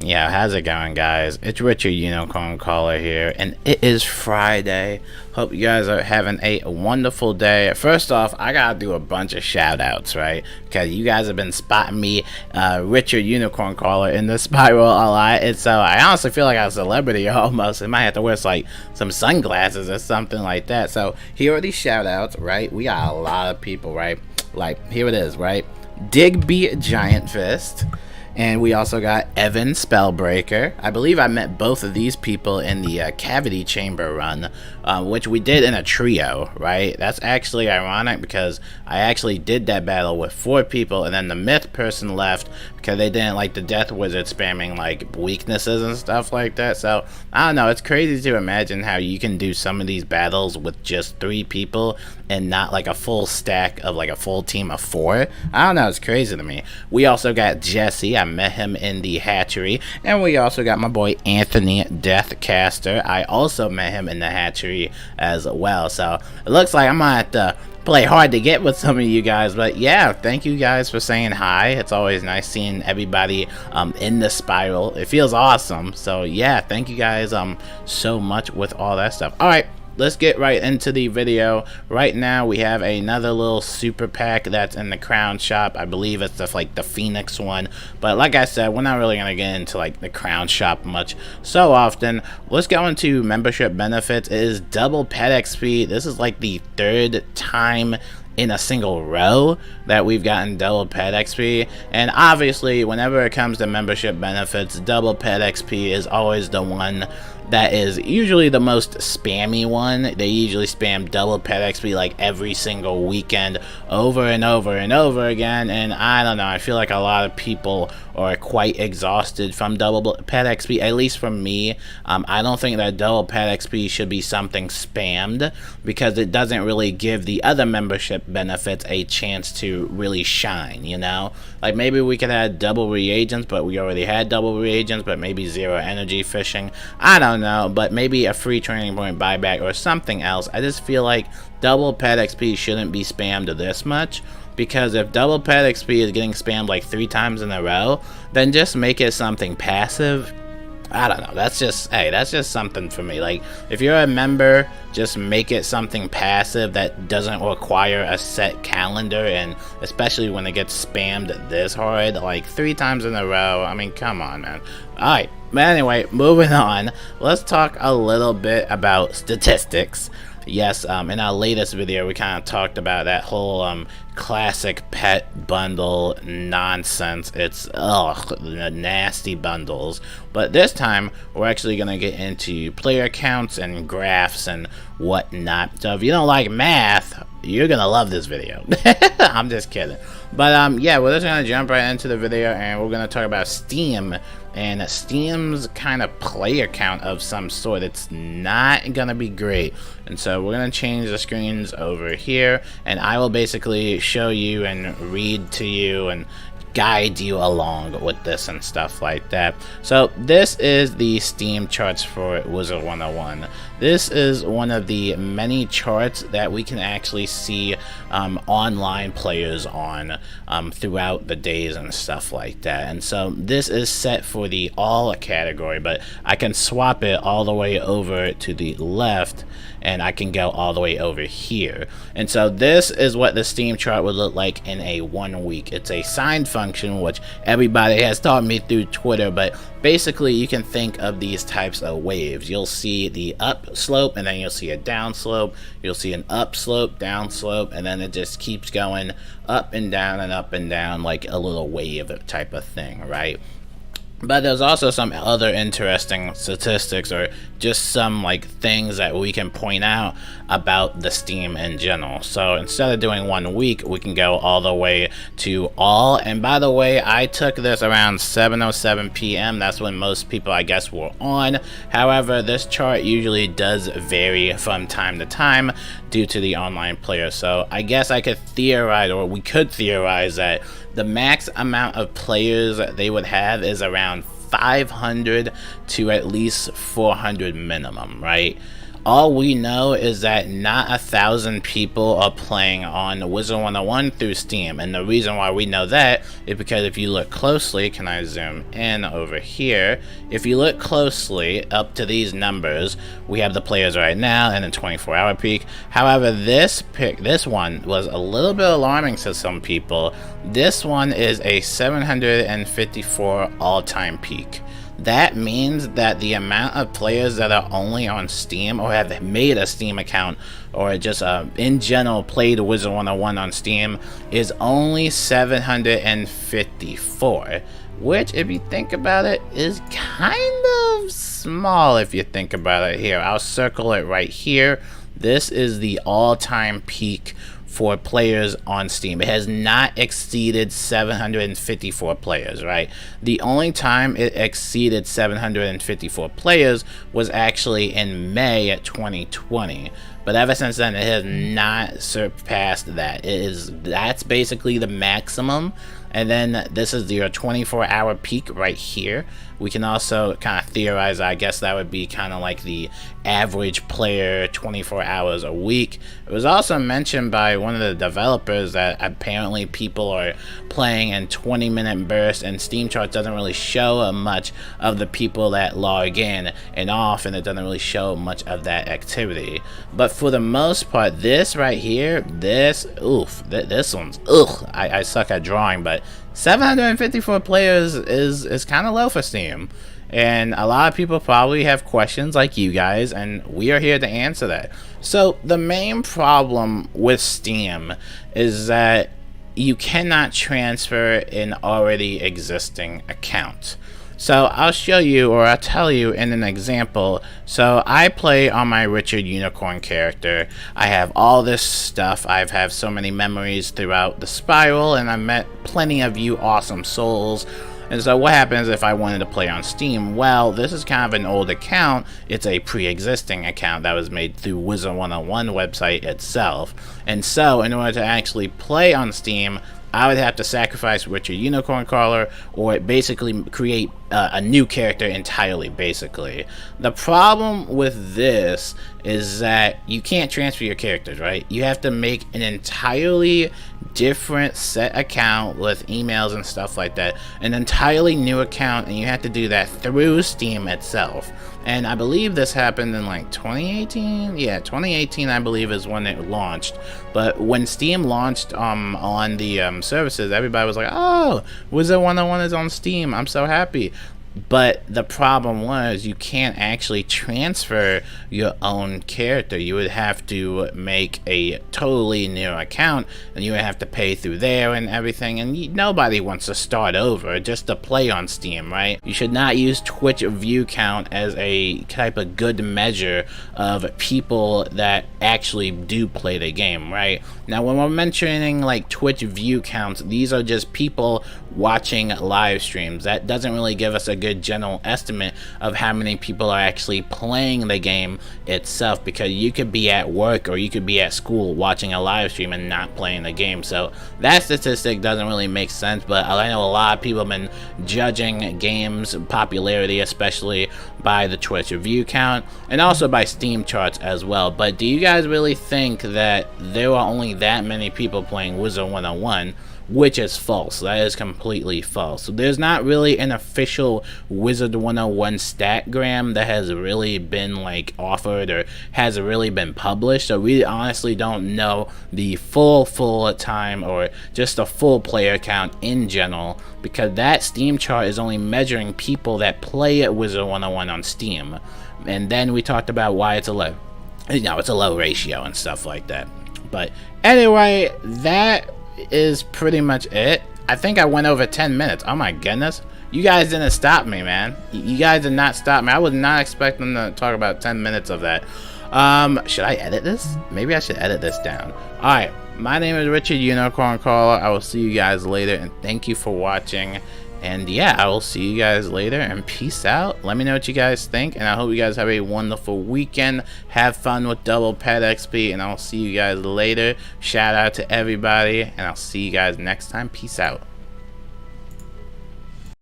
Yeah, how's it going, guys? It's Richard Unicorn Caller here, and it is Friday. Hope you guys are having a wonderful day. First off, I gotta do a bunch of shout outs, right? Because you guys have been spotting me, Richard Unicorn Caller, in the spiral a lot, and so I honestly feel like I'm a celebrity almost. I might have to wear like some sunglasses or something like that. So here are these shout outs, right? We got a lot of people, right? Like, here it is, right? Digby Giant Fist. And we also got Evan Spellbreaker. I believe I met both of these people in the Cavity Chamber run, which we did in a trio, right? That's actually ironic because I actually did that battle with 4 people, and then the Myth person left because they didn't like the Death Wizard spamming like weaknesses and stuff like that. So I don't know, it's crazy to imagine how you can do some of these battles with just 3 people and not like a full stack of like a full team of 4. I don't know, it's crazy to me. We also got Jesse. I met him in the hatchery, and we also got my boy Anthony Deathcaster. I also met him in the hatchery as well. So it looks like I'm gonna have to play hard to get with some of you guys, but yeah, thank you guys for saying hi. It's always nice seeing everybody in the spiral. It feels awesome. So yeah, thank you guys so much with all that stuff. All right, let's get right into the video. Right now we have another little super pack that's in the crown shop. I believe it's the Phoenix one, but like I said, we're not really gonna get into like the crown shop much so often. Let's go into membership benefits. It is double pet XP. This is like the 3rd time in a single row that we've gotten double pet XP, and obviously whenever it comes to membership benefits, double pet XP is always the one that is usually the most spammy one. They usually spam double pet XP like every single weekend over and over and over again, and I don't know, I feel like a lot of people are quite exhausted from double pet XP, at least from me. I don't think that double pet XP should be something spammed because it doesn't really give the other membership benefits a chance to really shine, you know? Like maybe we could add double reagents, but we already had double reagents, but maybe 0 energy fishing. I don't know, but maybe a free training point buyback or something else. I just feel like double pet XP shouldn't be spammed this much, because if double pet XP is getting spammed like 3 times in a row, then just make it something passive. I don't know, that's just, hey, that's just something for me. Like, if you're a member, just make it something passive that doesn't require a set calendar, and especially when it gets spammed this hard, like 3 times in a row. I mean, come on, man. Alright, but anyway, moving on, let's talk a little bit about statistics. Yes, in our latest video, we kind of talked about that whole classic pet bundle nonsense. It's the nasty bundles. But this time, we're actually going to get into player counts and graphs and whatnot. So if you don't like math, you're going to love this video. I'm just kidding. But yeah, we're just going to jump right into the video, and we're going to talk about Steam. And Steam's kind of player count of some sort. It's not gonna be great, and so we're gonna change the screens over here, and I will basically show you and read to you and guide you along with this and stuff like that. So this is the Steam charts for Wizard101. This is one of the many charts that we can actually see online players on throughout the days and stuff like that. And so this is set for the all category, but I can swap it all the way over to the left, and I can go all the way over here. And so this is what the Steam chart would look like in a 1 week. It's a signed function, which everybody has taught me through Twitter, but basically you can think of these types of waves. You'll see the up slope, and then you'll see a down slope. You'll see an up slope, down slope, and then it just keeps going up and down like a little wave type of thing, right? But there's also some other interesting statistics, or just some like things that we can point out about the Steam in general. So instead of doing 1 week, we can go all the way to all. And by the way, I took this around 7:07 p.m. That's when most people, I guess, were on. However, this chart usually does vary from time to time due to the online player. So I guess I could theorize, or we could theorize, that the max amount of players they would have is around 500 to at least 400 minimum, right? All we know is that not 1,000 people are playing on Wizard101 through Steam, and the reason why we know that is because if you look closely, can I zoom in over here? If you look closely up to these numbers, we have the players right now and the 24-hour peak. However, this one was a little bit alarming to some people. This one is a 754 all-time peak. That means that the amount of players that are only on Steam or have made a Steam account or just in general played Wizard101 on Steam is only 754, which, if you think about it, is kind of small if you think about it. Here, I'll circle it right here. This is the all-time peak for players on Steam. It has not exceeded 754 players, right? The only time it exceeded 754 players was actually in May 2020. But ever since then, it has not surpassed that. That's basically the maximum. And then this is your 24-hour peak right here. We can also kind of theorize, I guess that would be kind of like the average player 24 hours a week. It was also mentioned by one of the developers that apparently people are playing in 20-minute bursts, and Steam charts doesn't really show much of the people that log in and off, and it doesn't really show much of that activity. But for the most part, this right here, this one's, I suck at drawing, but 754 players is kind of low for Steam, and a lot of people probably have questions like you guys, and we are here to answer that. So the main problem with Steam is that you cannot transfer an already existing account. So I'll show you, or I'll tell you in an example. So I play on my Richard Unicorn character. I have all this stuff. I have so many memories throughout the spiral, and I met plenty of you awesome souls. And so what happens if I wanted to play on Steam? Well, this is kind of an old account. It's a pre-existing account that was made through Wizard101 website itself. And so in order to actually play on Steam, I would have to sacrifice Richard Unicorn Caller, or basically create a new character entirely, basically. The problem with this is that you can't transfer your characters, right? You have to make an entirely different set account with emails and stuff like that, an entirely new account, and you have to do that through Steam itself. And I believe this happened in like 2018. Yeah, 2018 I believe is when it launched. But when Steam launched on the services, everybody was like, oh, Wizard101 is on Steam, I'm so happy. But the problem was you can't actually transfer your own character. You would have to make a totally new account, and you would have to pay through there and everything, and nobody wants to start over just to play on Steam, right? You should not use Twitch view count as a type of good measure of people that actually do play the game, right? Now when we're mentioning like Twitch view counts, these are just people watching live streams. That doesn't really give us a good general estimate of how many people are actually playing the game itself, because you could be at work or you could be at school watching a live stream and not playing the game. So that statistic doesn't really make sense, but I know a lot of people have been judging games popularity, especially by the Twitch view count and also by Steam charts as well. But do you guys really think that there are only that many people playing Wizard101? Which is false. That is completely false. So there's not really an official Wizard101 statgram that has really been like offered or has really been published. So we honestly don't know the full time or just a full player count in general, because that Steam chart is only measuring people that play at Wizard101 on Steam. And then we talked about why it's a low, it's a low ratio and stuff like that. But anyway, that is pretty much it. I think I went over 10 minutes. Oh my goodness. You guys didn't stop me, man. You guys did not stop me. I was not expecting to talk about 10 minutes of that. Should I edit this? Maybe I should edit this down. Alright, my name is Richard Unicorn Caller. I will see you guys later, and thank you for watching. And yeah, I will see you guys later, and peace out. Let me know what you guys think, and I hope you guys have a wonderful weekend. Have fun with double pet XP, and I'll see you guys later. Shout out to everybody, and I'll see you guys next time. Peace out.